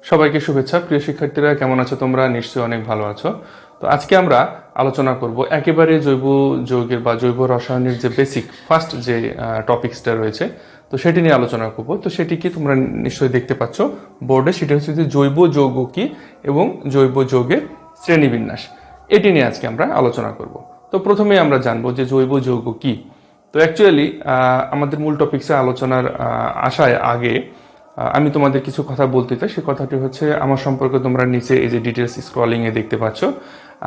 সবাইকে শুভেচ্ছা। প্রিয় শিক্ষার্থীরা, কেমন আছো তোমরা? নিশ্চয়ই অনেক ভালো আছো। তো আজকে আমরা আলোচনা করব একেবারে জৈব যৌগের বা জৈব রসায়নের যে বেসিক ফার্স্ট যে টপিকসটা রয়েছে, তো সেটি নিয়ে আলোচনা করব। তো সেটি কি তোমরা নিশ্চয়ই দেখতে পাচ্ছ বোর্ডে, সেটা হচ্ছে যে জৈব যৌগ কি এবং জৈব যৌগের শ্রেণীবিন্যাস। এটি নিয়ে আজকে আমরা আলোচনা করব। তো প্রথমে আমরা জানবো যে জৈব যৌগ কি। তো অ্যাকচুয়ালি আমাদের মূল টপিকসে আলোচনার আসায় আগে আমি তোমাদের কিছু কথা বলতে চাই। সে কথাটি হচ্ছে, আমার সম্পর্কে তোমরা নিচে এই যে ডিটেলস স্ক্রলিং এ দেখতে পাচ্ছ।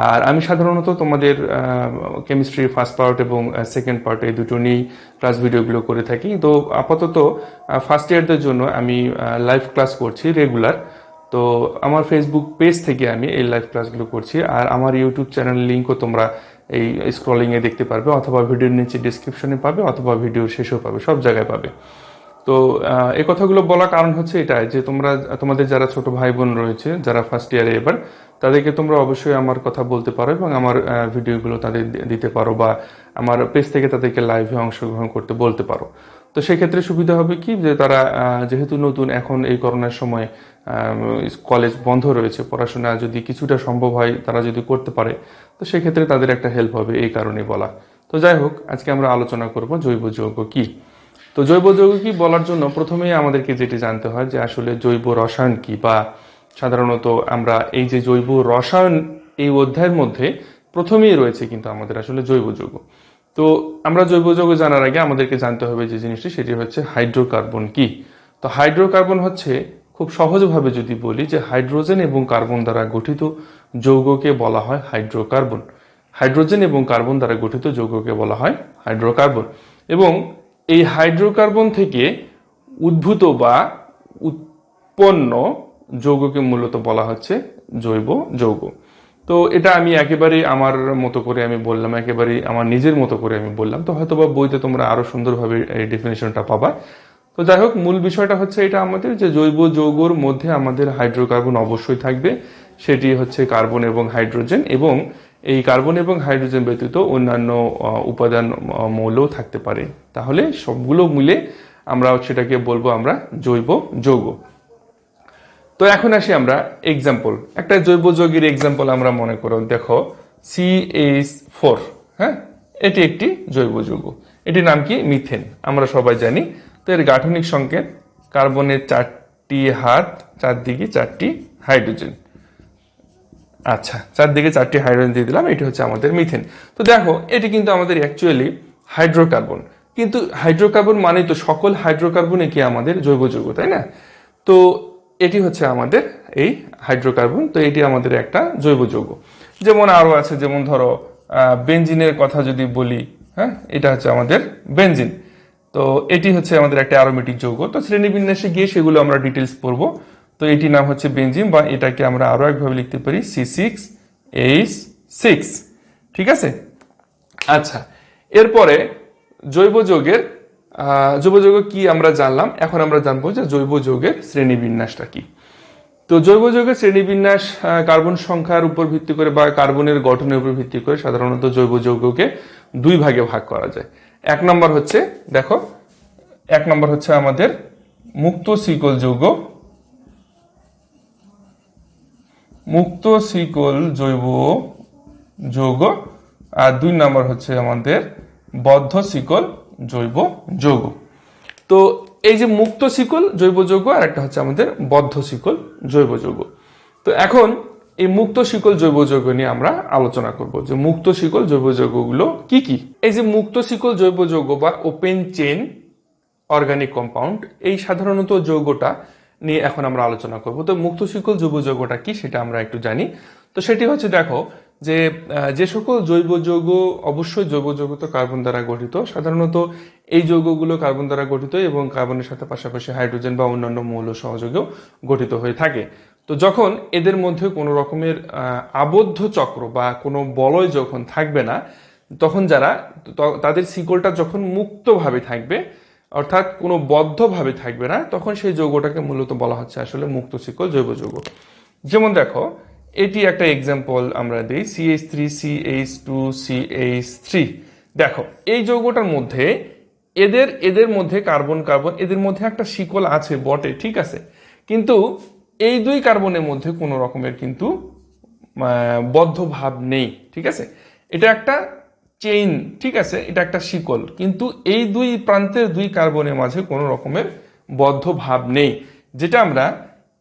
আর আমি সাধারণত তোমাদের কেমিস্ট্রি ফার্স্ট পার্ট এবং সেকেন্ড পার্ট এই দুটো নিয়েই ক্লাস ভিডিওগুলো করে থাকি। তো আপাতত ফার্স্ট ইয়ারদের জন্য আমি লাইভ ক্লাস করছি রেগুলার। তো আমার ফেসবুক পেজ থেকে আমি এই লাইভ ক্লাসগুলো করছি, আর আমার ইউটিউব চ্যানেল লিঙ্কও তোমরা এই স্ক্রলিং এ দেখতে পারবে, অথবা ভিডিওর নিচে ডিসক্রিপশনে পাবে, অথবা ভিডিওর শেষেও পাবে, সব জায়গায় পাবে। তো এই কথাগুলো বলার কারণ হচ্ছে এটাই যে তোমাদের যারা ছোট ভাই বোন রয়েছে, যারা ফার্স্ট ইয়ারে এবার, তাদেরকে তোমরা অবশ্যই আমার কথা বলতে পারো এবং আমার ভিডিওগুলো তাদের দিতে পারো, বা আমার পেজ থেকে তাদেরকে লাইভে অংশগ্রহণ করতে বলতে পারো। তো সেক্ষেত্রে সুবিধা হবে কি, যে তারা যেহেতু নতুন, এখন এই করোনার সময় কলেজ বন্ধ রয়েছে, পড়াশোনা যদি কিছুটা সম্ভব হয় তারা যদি করতে পারে, তো সেক্ষেত্রে তাদের একটা হেল্প হবে, এই কারণে বলা। তো যাই হোক, আজকে আমরা আলোচনা করব জৈব যৌগ কি। তো জৈব যৌগ কি বলার জন্য প্রথমেই আমাদেরকে যেটি জানতে হয় যে আসলে জৈব রসায়ন কি, বা সাধারণত আমরা এই যে জৈব রসায়ন এই অধ্যায়ের মধ্যে প্রথমেই রয়েছে কিন্তু আমাদের আসলে জৈব যৌগ। তো আমরা জৈব যৌগ জানার আগে আমাদেরকে জানতে হবে যে জিনিসটি, সেটি হচ্ছে হাইড্রোকার্বন কি। তো হাইড্রোকার্বন হচ্ছে, খুব সহজভাবে যদি বলি, যে হাইড্রোজেন এবং কার্বন দ্বারা গঠিত যৌগকে বলা হয় হাইড্রোকার্বন। হাইড্রোজেন এবং কার্বন দ্বারা গঠিত যৌগকে বলা হয় হাইড্রোকার্বন। এবং এই হাইড্রোকার্বন থেকে উদ্ভূত বা উৎপন্ন যৌগকে মূলত বলা হচ্ছে জৈব যৌগ। তো এটা আমি একেবারে আমার মতো করে আমি বললাম, একেবারে আমার নিজের মতো করে আমি বললাম। তো হয়তো বা বইতে তোমরা আরো সুন্দরভাবে এই ডেফিনেশনটা পাবা। তো যাই হোক, মূল বিষয়টা হচ্ছে এটা আমাদের, যে জৈব যৌগর মধ্যে আমাদের হাইড্রোকার্বন অবশ্যই থাকবে। সেটি হচ্ছে কার্বন এবং হাইড্রোজেন, এবং এই কার্বন এবং হাইড্রোজেন ব্যতীত অন্যান্য উপাদান মৌলও থাকতে পারে। তাহলে সবগুলো মিলে আমরা সেটাকে বলবো আমরা জৈব যৌগ। তো এখন আসি আমরা এক্সাম্পল, একটা জৈব যৌগের এক্সাম্পল আমরা মনে করো, দেখো CH4। হ্যাঁ, এটি একটি জৈব যৌগ। এটির নাম কি? মিথেন। আমরা সবাই জানি। তো এর গাঠনিক সংকেত কার্বনের 4টি হাত, 4 দিকে 4টি হাইড্রোজেন। আচ্ছা, 4 দিকে 4টি হাইড্রোজেন দিয়ে দিলাম, এটি হচ্ছে আমাদের মিথেন। তো দেখো, এটি কিন্তু আমাদের অ্যাকচুয়ালি হাইড্রোকার্বন। কিন্তু হাইড্রোকার্বন মানে তো সকল হাইড্রোকার্বনে কি আমাদের জৈব যৌগ, তাই না? তো এটি হচ্ছে আমাদের এই হাইড্রোকার্বন। তো এটি আমাদের একটা জৈব যৌগ। যেমন আরো আছে, যেমন ধরো বেনজিনের কথা যদি বলি, হ্যাঁ, এটা হচ্ছে আমাদের বেনজিন। তো এটি হচ্ছে আমাদের একটা অ্যারোমেটিক যৌগ। তো শ্রেণীবিন্যাসে গিয়ে সেগুলো আমরা ডিটেলস পড়বো। তো এটি নাম হচ্ছে বেনজিন, বা এটাকে আমরা আরো একভাবে লিখতে পারি C6H6। ঠিক আছে। আচ্ছা, এরপরে জৈব যৌগের কি আমরা জানলাম। এখন আমরা জানবো যে জৈব যৌগের শ্রেণীবিন্যাসটা কি। তো জৈব যৌগের শ্রেণীবিন্যাস কার্বন সংখ্যার উপর ভিত্তি করে বা কার্বনের গঠনের উপর ভিত্তি করে সাধারণত জৈব যৌগকে 2 ভাগে ভাগ করা যায়। এক নম্বর হচ্ছে আমাদের মুক্ত শিকল যৌগ, মুক্ত শিকল জৈব যৌগ। আর 2 নম্বর হচ্ছে আমাদের বদ্ধ শিকল জৈব যৌগ। তো এই যে মুক্ত শিকল জৈব যৌগ, আর একটা হচ্ছে আমাদের বদ্ধ শিকল জৈব যৌগ। তো এখন এই মুক্ত শিকল জৈব যৌগ নিয়ে আমরা আলোচনা করব, যে মুক্ত শিকল জৈব যৌগগুলো কি কি। এই যে মুক্ত শিকল জৈব যৌগ বা ওপেন চেইন অর্গানিক কম্পাউন্ড, এই সাধারণত যৌগটা নিয়ে এখন আমরা আলোচনা করব। তো মুক্ত শিকল জৈব যৌগটা কি সেটা আমরা একটু জানি। তো সেটি হচ্ছে, দেখো, যে সকল জৈব যৌগ, অবশ্যই জৈব যৌগ তো কার্বন দ্বারা গঠিত। সাধারণত এই যৌগগুলো কার্বন দ্বারা গঠিত এবং কার্বনের সাথে পাশাপাশি হাইড্রোজেন বা অন্যান্য মৌল সহযোগেও গঠিত হয়ে থাকে। তো যখন এদের মধ্যে কোনো রকমের আবদ্ধ চক্র বা কোনো বলয় যখন থাকবে না, তখন তাদের শিকলটা যখন মুক্তভাবে থাকবে, অর্থাৎ কোনো বদ্ধভাবে থাকবে না, তখন সেই যৌগটাকে মূলত বলা হচ্ছে আসলে মুক্ত শিকল জৈব যৌগ। যেমন দেখো, এটি একটা এক্সাম্পল আমরা দিই, CH3CH2CH3। দেখো, এই যৌগটার মধ্যে এদের মধ্যে কার্বন কার্বন, এদের মধ্যে একটা শিকল আছে বটে, ঠিক আছে, কিন্তু এই দুই কার্বনের মধ্যে কোনো রকমের কিন্তু বদ্ধ ভাব নেই, ঠিক আছে। এটা একটা চেইন, ঠিক আছে, এটা একটা শিকল, কিন্তু এই দুই প্রান্তের দুই কার্বনের মাঝে কোনো রকমের বদ্ধ ভাব নেই, যেটা আমরা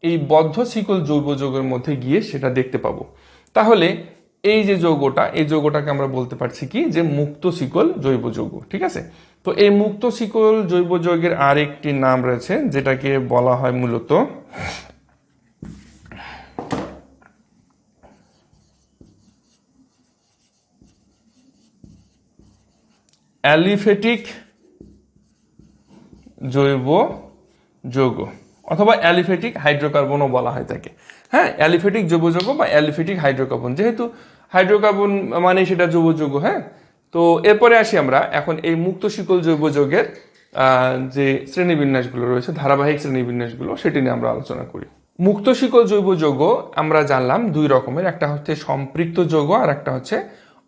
এই বদ্ধ শিকল জৈব যৌগের মধ্যে গিয়ে সেটা দেখতে পাবো। তাহলে এই যে যৌগটা, এই যৌগটাকে আমরা বলতে পারছি কি, যে মুক্ত শিকল জৈব যৌগ, ঠিক আছে। তো এই মুক্ত শিকল জৈব যৌগের আরেকটি নাম রয়েছে, যেটাকে বলা হয় মূলত অ্যালিফেটিক জৈব যৌগ, অথবা অ্যালিফেটিক হাইড্রোকার্বনও বলা হয় তাকে। হ্যাঁ, অ্যালিফেটিক জৈব যৌগ বা অ্যালিফেটিক হাইড্রোকার্বন, যেহেতু হাইড্রোকার্বন মানে সেটা জৈব যৌগ। হ্যাঁ, তো এরপরে আসি আমরা এখন এই মুক্ত শিকল জৈব যৌগের যে শ্রেণীবিন্যাসগুলো রয়েছে, ধারাবাহিক শ্রেণীবিন্যাসগুলো, সেটি নিয়ে আমরা আলোচনা করি। মুক্ত শিকল জৈব যৌগ আমরা জানলাম দুই রকমের, একটা হচ্ছে সম্পৃক্ত যৌগ আর একটা হচ্ছে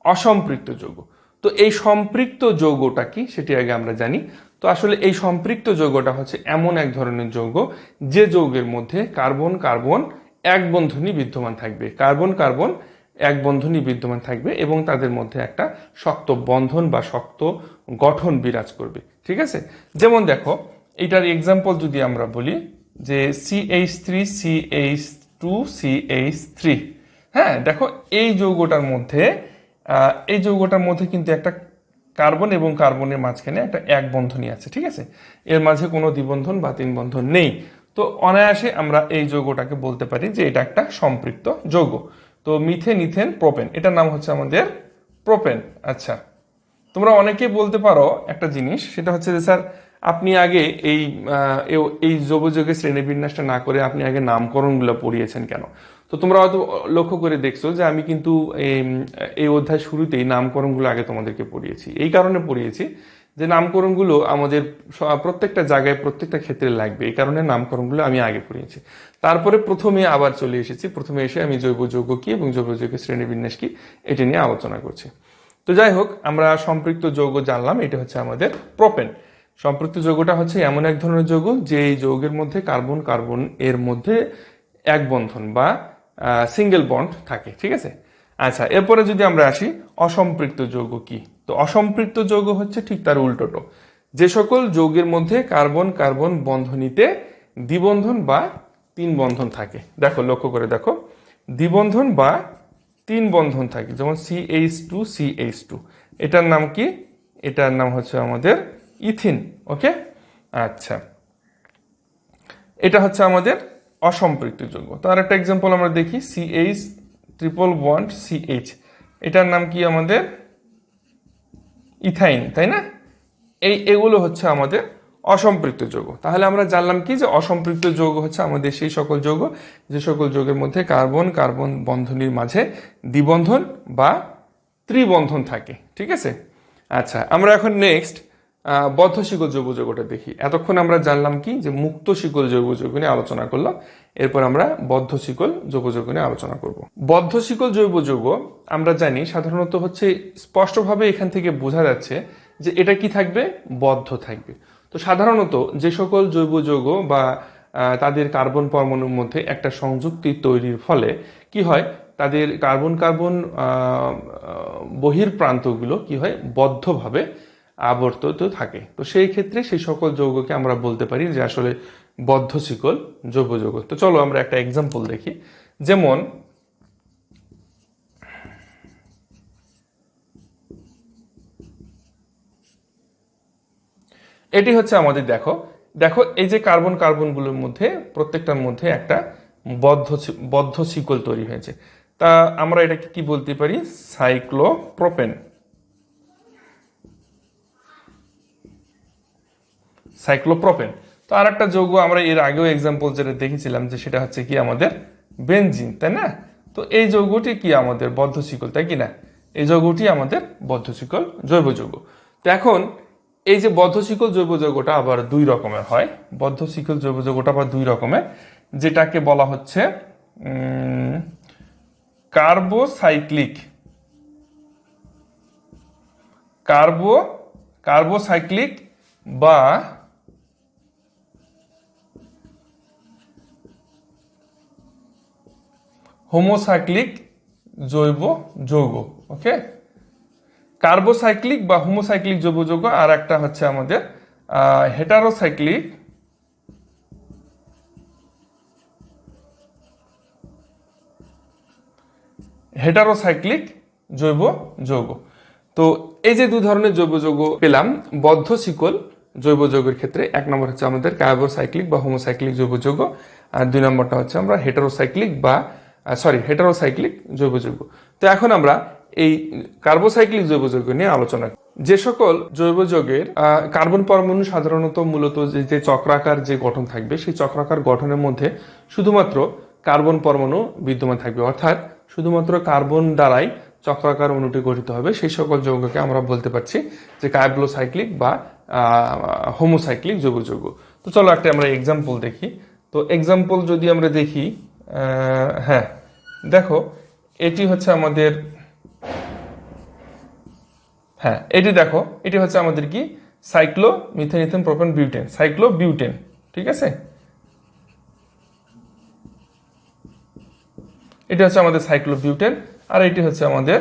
অসম্পৃক্ত যৌগ। তো এই সম্পৃক্ত যৌগটা কি সেটি আগে আমরা জানি। তো আসলে এই সম্পৃক্ত যৌগটা হচ্ছে এমন এক ধরনের যৌগ যে যৌগের মধ্যে কার্বন কার্বন এক বন্ধনী বিদ্যমান থাকবে, কার্বন কার্বন এক বন্ধনী বিদ্যমান থাকবে এবং তাদের মধ্যে একটা শক্ত বন্ধন বা শক্ত গঠন বিরাজ করবে, ঠিক আছে। যেমন দেখো, এটার এক্সাম্পল যদি আমরা বলি যে CH3CH2CH3, হ্যাঁ, দেখো এই যৌগটার মধ্যে কিন্তু একটা কার্বন এবং কার্বনের মাঝখানে একটা এক বন্ধনী আছে, ঠিক আছে। এর মাঝে কোনো দ্বিবন্ধন বা তিন বন্ধন নেই। তো অনায়াসে আমরা এই যৌগটাকে বলতে পারি যে এটা একটা সম্পৃক্ত যৌগ। তো মিথেন, ইথেন, প্রোপেন, এটার নাম হচ্ছে আমাদের প্রোপেন। আচ্ছা, তোমরা অনেকেই বলতে পারো একটা জিনিস, সেটা হচ্ছে যে স্যার আপনি আগে এই জৈব যৌগের শ্রেণীবিন্যাসটা না করে আপনি আগে নামকরণগুলো পড়িয়েছেন কেন? তো তোমরা হয়তো লক্ষ্য করে দেখছো যে আমি কিন্তু এই অধ্যায় শুরুতেই নামকরণগুলো আগে তোমাদেরকে পড়িয়েছি। এই কারণে পড়িয়েছি যে নামকরণগুলো আমাদের প্রত্যেকটা জায়গায় প্রত্যেকটা ক্ষেত্রে লাগবে, এই কারণে নামকরণগুলো আমি আগে পড়িয়েছি। তারপরে প্রথমে আবার চলে এসেছি, প্রথমে এসে আমি জৈব যৌগ কি এবং জৈব যৌগের শ্রেণীবিন্যাস কি এটি নিয়ে আলোচনা করছি। তো যাই হোক, আমরা সম্পৃক্ত যৌগ জানলাম, এটা হচ্ছে আমাদের প্রোপেন। সম্পৃক্ত যৌগটা হচ্ছে এমন এক ধরনের যৌগ যে এই যৌগের মধ্যে কার্বন কার্বন এর মধ্যে এক বন্ধন বা সিঙ্গেল বন্ড থাকে, ঠিক আছে। আচ্ছা, এরপরে যদি আমরা আসি অসম্পৃক্ত যৌগ কি, তো অসম্পৃক্ত যৌগ হচ্ছে ঠিক তার উল্টোটো, যে সকল যৌগের মধ্যে কার্বন কার্বন বন্ধনীতে দ্বিবন্ধন বা তিন বন্ধন থাকে। দেখো, লক্ষ্য করে দেখো, দ্বিবন্ধন বা তিন বন্ধন থাকে, যেমন CH2CH2, এটার নাম কি? এটার নাম হচ্ছে আমাদের ইথিন। ওকে, আচ্ছা, এটা হচ্ছে আমাদের অসম্পৃক্ত যৌগ। তার একটা এক্সাম্পল আমরা দেখি, CH ট্রিপল বন্ড CH, এটার নাম কি আমাদের ইথাইন, তাই না? এগুলো হচ্ছে আমাদের অসম্পৃক্ত যৌগ। তাহলে আমরা জানলাম কি, যে অসম্পৃক্ত যৌগ হচ্ছে আমাদের সেই সকল যৌগ যে সকল যৌগের মধ্যে কার্বন কার্বন বন্ধনীর মাঝে দ্বিবন্ধন বা ত্রিবন্ধন থাকে, ঠিক আছে। আচ্ছা, আমরা এখন নেক্সট বদ্ধ শিকল জৈব যৌগটা দেখি। এতক্ষণ আমরা জানলাম কি, যে মুক্ত শিকল জৈব যৌগ নিয়ে আলোচনা করলাম, এরপর আমরা বদ্ধ শিকল জৈব যৌগ নিয়ে আলোচনা করব। বদ্ধ শিকল জৈব যৌগ আমরা জানি সাধারণত হচ্ছে, স্পষ্টভাবে এখান থেকে বোঝা যাচ্ছে যে এটা কি থাকবে, বদ্ধ থাকবে। তো সাধারণত যে সকল জৈব যৌগ বা তাদের কার্বন পরমাণুর মধ্যে একটা সংযুক্তি তৈরির ফলে কি হয়, তাদের কার্বন কার্বন বহির প্রান্তগুলো কি হয়, বদ্ধভাবে আবর্তিত থাকে। তো সেই ক্ষেত্রে সেই সকল যৌগকে আমরা বলতে পারি যে আসলে বদ্ধ শিকল জৈব যৌগ। তো চলো আমরা একটা এক্সাম্পল দেখি। যেমন এটি হচ্ছে আমাদের, দেখো দেখো এই যে কার্বন কার্বনগুলোর মধ্যে প্রত্যেকটার মধ্যে একটা বদ্ধ শিকল তৈরি হয়েছে। তা আমরা এটাকে কি বলতে পারি, সাইক্লোপ্রোপেন। সাইক্লোপ্রোপেন। তো আর একটা যৌগ আমরা এর আগেও এক্সাম্পল যেটা দেখেছিলাম, যে সেটা হচ্ছে কি আমাদের বেনজিন, তাই না? তো এই যৌগটি কি আমাদের বদ্ধ শিকল, তাই কি না? এই যৌগটি আমাদের বদ্ধ শিকল জৈব যৌগ। তো এখন এই যে বদ্ধ শিকল জৈব যৌগটা আবার দুই রকমের হয়, বদ্ধ শিকল জৈব যৌগটা আবার দুই রকমের, যেটাকে বলা হচ্ছে কার্বোসাইক্লিক কার্বোসাইক্লিক বা হোমোসাইক্লিক জৈব যৌগ। ওকে, কার্বোসাইক্লিক বা হোমোসাইক্লিক জৈব যৌগ, আর একটা হচ্ছে আমাদের হেটারোসাইক্লিক হেটারোসাইক্লিক জৈব যৌগ। তো এই যে দুই ধরনের জৈব যৌগ পেলাম বদ্ধ শিকল জৈব যৌগের ক্ষেত্রে। এক নম্বর হচ্ছে আমাদের কার্বোসাইক্লিক বা হোমোসাইক্লিক জৈব যৌগ, আর দুই নম্বরটা হচ্ছে আমরা হেটারোসাইক্লিক জৈব যৌগ। তো এখন আমরা এই কার্বোসাইক্লিক জৈব যৌগ নিয়ে আলোচনা করি। যে সকল জৈব যৌগের কার্বন পরমাণু সাধারণত মূলত যে চক্রাকার যে গঠন থাকবে, সেই চক্রাকার গঠনের মধ্যে শুধুমাত্র কার্বন পরমাণু বিদ্যমান থাকবে, অর্থাৎ শুধুমাত্র কার্বন দ্বারাই চক্রাকার অণুটি গঠিত হবে, সেই সকল যৌগকে আমরা বলতে পারছি যে কার্বোসাইক্লিক বা হোমোসাইক্লিক জৈব যৌগ। তো চলো একটা আমরা এক্সাম্পল দেখি। তো এক্সাম্পল যদি আমরা দেখি, হ্যাঁ দেখো এটি হচ্ছে আমাদের, হ্যাঁ এটি দেখো, এটি হচ্ছে আমাদের কি cyclomethane ethane propane butane, cyclobutane, ঠিক আছে। এটি হচ্ছে আমাদের সাইক্লো বিউটেন, আর এটি হচ্ছে আমাদের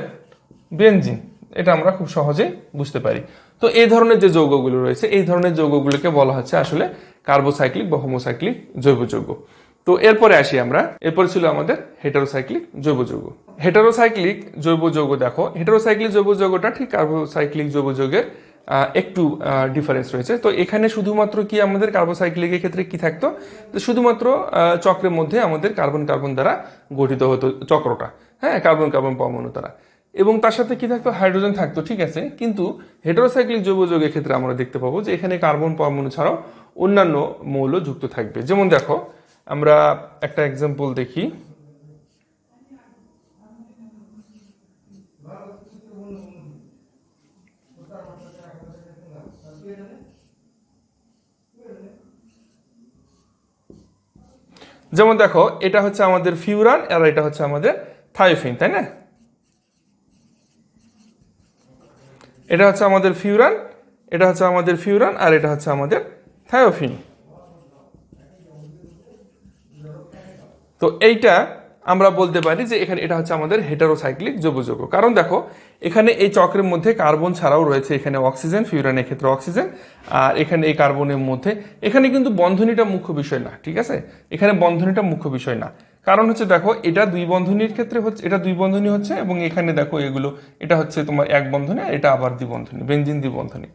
বেনজিন। এটা আমরা খুব সহজেই বুঝতে পারি। তো এই ধরনের যে যৌগগুলো রয়েছে, এই ধরনের যৌগগুলোকে বলা হচ্ছে আসলে কার্বোসাইক্লিক বা হোমোসাইক্লিক জৈব যৌগ। তো এরপরে আসি আমরা, এরপরে ছিল আমাদের হেটারোসাইক্লিক জৈব যৌগ। হেটারোসাইক্লিক জৈব যৌগ দেখো, হেটারোসাইক্লিক জৈব যৌগটা ঠিক কার্বোসাইক্লিক জৈব যৌগের একটু ডিফারেন্স রয়েছে। তো এখানে শুধুমাত্র কি আমাদের কার্বোসাইক্লিকের ক্ষেত্রে কি থাকতো, তো শুধুমাত্র চক্রের মধ্যে আমাদের কার্বন কার্বন দ্বারা গঠিত হতো চক্রটা, হ্যাঁ কার্বন কার্বন পরমাণু দ্বারা, এবং তার সাথে কি থাকতো, হাইড্রোজেন থাকতো, ঠিক আছে। কিন্তু হেটারোসাইক্লিক জৈব যৌগের ক্ষেত্রে আমরা দেখতে পাবো যে এখানে কার্বন পরমাণু ছাড়াও অন্যান্য মৌল যুক্ত থাকবে। যেমন দেখো আমরা একটা এক্সাম্পল দেখি, যেমন দেখো এটা হচ্ছে আমাদের ফিউরান আর এটা হচ্ছে আমাদের থায়োফিন, তাই না? এটা হচ্ছে আমাদের ফিউরান, এটা হচ্ছে আমাদের ফিউরান, আর এটা হচ্ছে আমাদের থায়োফিন। তো এইটা আমরা বলতে পারি যে এখানে এটা হচ্ছে আমাদের হেটারোসাইক্লিক জৈব যৌগ। কারণ দেখো এখানে এই চক্রের মধ্যে কার্বন ছাড়াও রয়েছে এখানে অক্সিজেন, ফিউরানের ক্ষেত্রে অক্সিজেন, আর এখানে এই কার্বনের মধ্যে এখানে কিন্তু বন্ধনীটা মুখ্য বিষয় না, ঠিক আছে। এখানে বন্ধনীটা মুখ্য বিষয় না, কারণ হচ্ছে দেখো এটা দুই বন্ধনীর ক্ষেত্রে হচ্ছে, এটা দুই বন্ধনী হচ্ছে, এবং এখানে দেখো এগুলো এটা হচ্ছে তোমার এক বন্ধনী, এটা আবার দ্বিবন্ধনী, বেনজিন দ্বিবন্ধনী।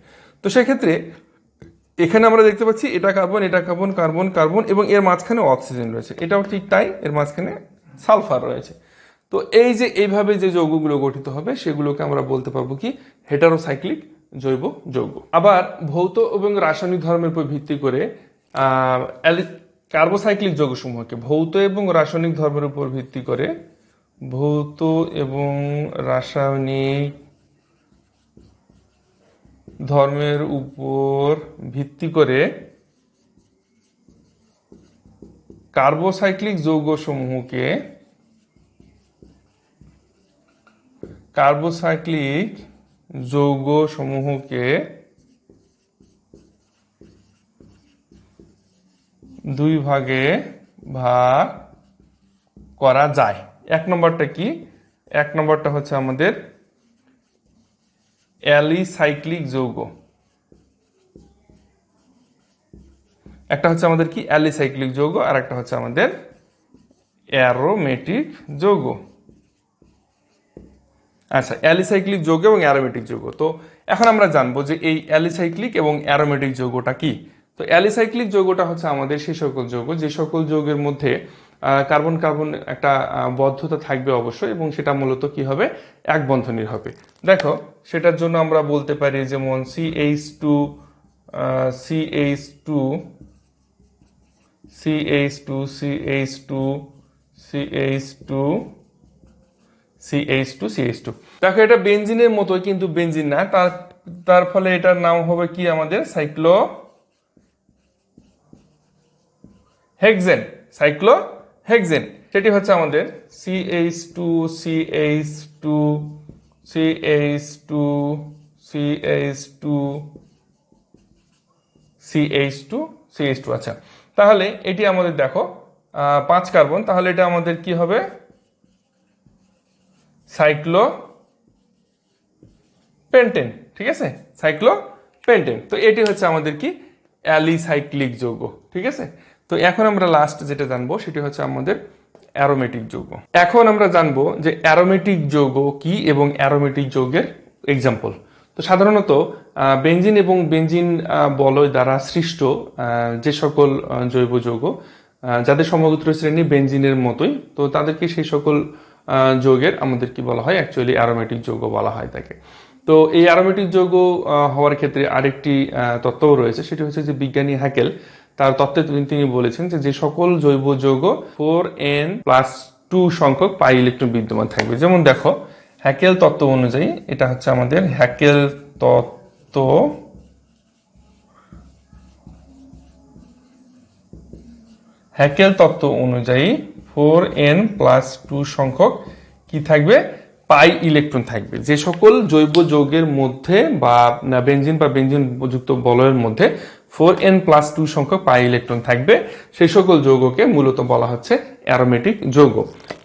তো সেক্ষেত্রে এখানে আমরা দেখতে পাচ্ছি এটা কার্বন, এটা কার্বন, কার্বন কার্বন, এবং এর মাঝখানে অক্সিজেন রয়েছে, এটাও ঠিক তাই, এর মাঝখানে সালফার রয়েছে। তো এই যে এইভাবে যে যৌগগুলো গঠিত হবে সেগুলোকে আমরা বলতে পারবো কি হেটারোসাইক্লিক জৈব যৌগ। আবার ভৌত এবং রাসায়নিক ধর্মের উপর ভিত্তি করে কার্বোসাইক্লিক যৌগসমূহকে ভৌত এবং রাসায়নিক ধর্মের উপর ভিত্তি করে, ভৌত এবং রাসায়নিক ধর্মের উপর ভিত্তি করে কার্বোসাইক্লিক যৌগসমূহকে দুই ভাগে ভাগ করা যায়। এক নম্বরটা কি, এক নম্বরটা হচ্ছে আমাদের অ্যালিসাইক্লিক যৌগ, একটা হচ্ছে আমাদের কি অ্যালিসাইক্লিক যৌগ, আর একটা হচ্ছে আমাদের অ্যারোমেটিক যৌগ। আচ্ছা, অ্যালিসাইক্লিক যৌগ এবং অ্যারোমেটিক যৌগ। তো এখন আমরা জানবো যে এই অ্যালিসাইক্লিক এবং অ্যারোমেটিক যৌগটা কি। তো অ্যালিসাইক্লিক যৌগটা হচ্ছে আমাদের সেই সকল যৌগ যে সকল যৌগের মধ্যে কার্বন কার্বন একটা বদ্ধতা থাকবে অবশ্যই, এবং সেটা মূলত কি হবে, এক বন্ধনীর হবে। দেখো সেটার জন্য আমরা বলতে পারি যেমন CH2 CH2 CH2 CH2 CH2 CH2 CH2। দেখো এটা বেনজিনের মতোই, কিন্তু বেনজিন না, তার ফলে এটার নাম হবে কি আমাদের সাইক্লো হেক্সেন, সাইক্লো হেক্সেন। সেটি হচ্ছে আমাদের CH2 CH2 CH2 CH2 CH2 CH2। আচ্ছা, তাহলে এটি আমাদের দেখো 5 কার্বন, তাহলে এটা আমাদের কি হবে সাইক্লোপেন্টেন, ঠিক আছে, সাইক্লোপেন্টেন। তো এটি হচ্ছে আমাদের কি অ্যালিসাইক্লিক যৌগ, ঠিক আছে। তো এখন আমরা লাস্ট যেটা জানবো সেটি হচ্ছে আমাদের অ্যারোমেটিক যৌগ। এখন আমরা জানবো যে অ্যারোমেটিক যৌগ কি এবং অ্যারোমেটিক যৌগের এক্সাম্পল। তো সাধারণত বেনজিন এবং বেনজিন বলয় দ্বারা সৃষ্ট যে সকল জৈব যৌগ যাদের সমগোত্র শ্রেণী বেনজিনের মতোই, তো তাদেরকে সেই সকল যৌগের আমাদের কি বলা হয়, অ্যাকচুয়ালি অ্যারোমেটিক যৌগ বলা হয় তাকে। তো এই অ্যারোমেটিক যৌগ হওয়ার ক্ষেত্রে আরেকটি তত্ত্বও রয়েছে, সেটি হচ্ছে যে বিজ্ঞানী হ্যাকেল তার তত্ত্বে তিনি বলেছেন যে সকল জৈব যৌগ 4n+2 সংখ্যক পাই ইলেকট্রন বিদ্যমান থাকবে। যেমন দেখো হ্যাকেল তত্ত্ব অনুযায়ী, এটা হচ্ছে আমাদের হ্যাকেল তত্ত্ব অনুযায়ী 4n+2 সংখ্যক কি থাকবে, পাই ইলেকট্রন থাকবে। যে সকল জৈব যৌগের মধ্যে বা বেনজিন বা বেনজিন যুক্ত বলয়ের মধ্যে 4n+2 সংখ্যক পাই ইলেকট্রন থাকবে, সেই সকল যৌগকে মূলত বলা হচ্ছে অ্যারোমেটিক যৌগ।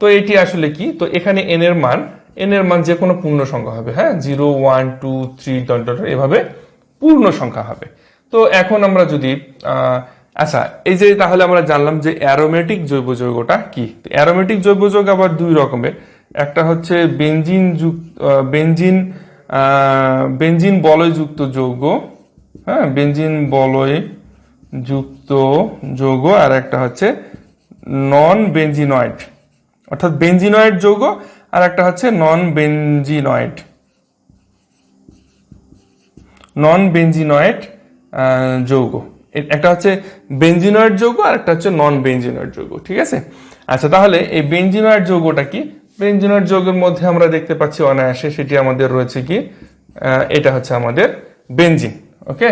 তো এটি আসলে কি, তো এখানে এন এর মান যে কোনো পূর্ণ সংখ্যা হবে, হ্যাঁ, 0 1 2 3 এভাবে পূর্ণ সংখ্যা হবে। তো এখন আমরা যদি আচ্ছা, এই যে তাহলে আমরা জানলাম যে অ্যারোমেটিক জৈব যৌগটা কি। অ্যারোমেটিক জৈব যৌগ আবার দুই রকমের, একটা হচ্ছে বেনজিন বলয়যুক্ত যৌগ, হ্যাঁ, বেনজিন বলয়যুক্ত যৌগ, আর একটা হচ্ছে নন বেনজিনয়েড, অর্থাৎ বেনজিনয়েড যৌগ, আর একটা হচ্ছে নন বেনজিনয়েড যৌগ। একটা হচ্ছে বেনজিনয়েড যৌগ আর একটা হচ্ছে নন বেনজিনয়েড যৌগ, ঠিক আছে। আচ্ছা, তাহলে এই বেনজিনয়েড যৌগটা কি? বেনজিনয়েড যৌগের মধ্যে আমরা দেখতে পাচ্ছি অনায়াসে, সেটি আমাদের রয়েছে কি, এটা হচ্ছে আমাদের বেনজিন, ওকে,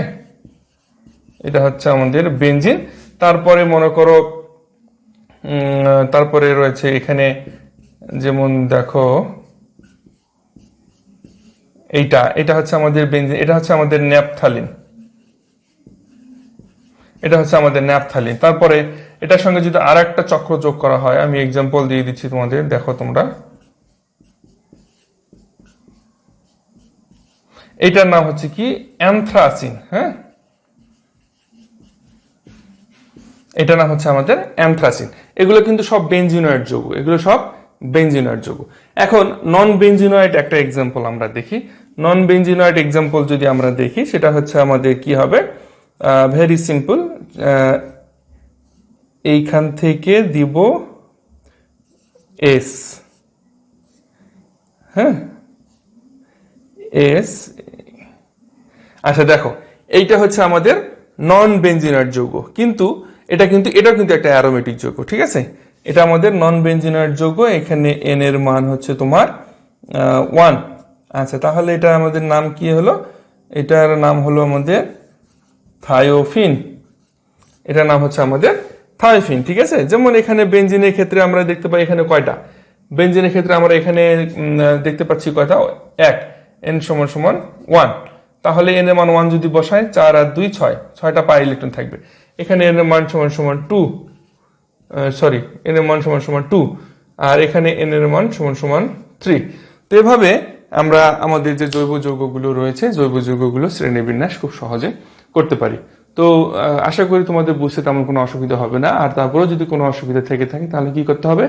এটা হচ্ছে আমাদের বেনজিন। তারপরে মনে করো তারপরে রয়েছে এখানে, যেমন দেখো এটা হচ্ছে আমাদের বেনজিন, এটা হচ্ছে আমাদের ন্যাপথালিন, তারপরে এটার সঙ্গে যদি আর একটা চক্র যোগ করা হয়, আমি এক্সাম্পল দিয়ে দিচ্ছি তোমাদের, দেখো তোমরা, এটার নাম হচ্ছে কি অ্যানথ্রাসিন, হ্যাঁ, এটার নাম হচ্ছে আমাদের অ্যানথ্রাসিন। এগুলো কিন্তু সব বেনজিনয়েড যৌগ, এখন নন বেনজিনয়েড একটা এক্সাম্পল আমরা দেখি। নন বেনজিনয়েড এক্সাম্পল যদি আমরা দেখি, সেটা হচ্ছে আমাদের কি হবে, ভেরি সিম্পল, এইখান থেকে দিব এস, হ্যাঁ, এস। আচ্ছা দেখো, এইটা হচ্ছে আমাদের নন বেনজিনয়েড যৌগ, কিন্তু এটা কিন্তু একটা অ্যারোমেটিক যৌগ, ঠিক আছে। এটা আমাদের নন বেনজিনয়েড যৌগ, এখানে এন এর মান হচ্ছে তোমার 1। আচ্ছা, তাহলে এটা আমাদের নাম কি হলো, এটার নাম হলো আমাদের থায়োফিন, এটার নাম হচ্ছে আমাদের থায়োফিন, ঠিক আছে। যেমন এখানে বেনজিনের ক্ষেত্রে আমরা দেখতে পাই এখানে কয়টা, বেনজিনের ক্ষেত্রে আমরা এখানে দেখতে পাচ্ছি কয়টা, 1, n = 1। তাহলে n এর মান 1 যদি বসায়, 4 আর 2 6, 6টা পাই ইলেকট্রন থাকবে। এখানে n এর মান = 2, সরি, n এর মান = 2, আর এখানে n এর মান = 3। তো এভাবে আমরা আমাদের যে জৈব যৌগগুলো রয়েছে, জৈব যৌগগুলো শ্রেণীবিন্যাস খুব সহজে করতে পারি। তো আশা করি তোমাদের বুঝতে তেমন কোনো অসুবিধা হবে না। আর তারপরেও যদি কোনো অসুবিধা থেকে থাকে, তাহলে কি করতে হবে,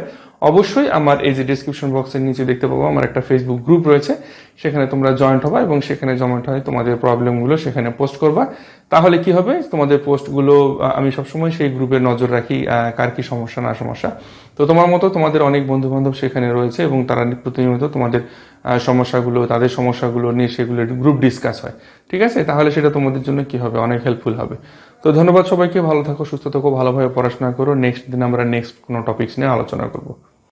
অবশ্যই আমার এই যে ডেসক্রিপশন বক্সের নিচে দেখতে পাবো আমার একটা ফেসবুক গ্রুপ রয়েছে, সেখানে তোমরা জয়েন্ট হবা এবং সেখানে জয়েন্ট হয়ে তোমাদের প্রবলেমগুলো সেখানে পোস্ট করবা। তাহলে কি হবে, তোমাদের পোস্টগুলো আমি সবসময় সেই গ্রুপে নজর রাখি, কার কি সমস্যা না সমস্যা। তো তোমার মতো তোমাদের অনেক বন্ধু বান্ধব সেখানে রয়েছে এবং তারা প্রতিনিয়ত তোমাদের সমস্যাগুলো, তাদের সমস্যাগুলো নিয়ে সেগুলো গ্রুপ ডিসকাস হয়, ঠিক আছে। তাহলে সেটা তোমাদের জন্য কি হবে, অনেক হেল্পফুল হবে। তো ধন্যবাদ সবাইকে, ভালো থাকো, সুস্থ থাকো, ভালোভাবে পড়াশোনা করো। নেক্সট দিন আমরা নেক্সট কোনো টপিকস নিয়ে আলোচনা করবো।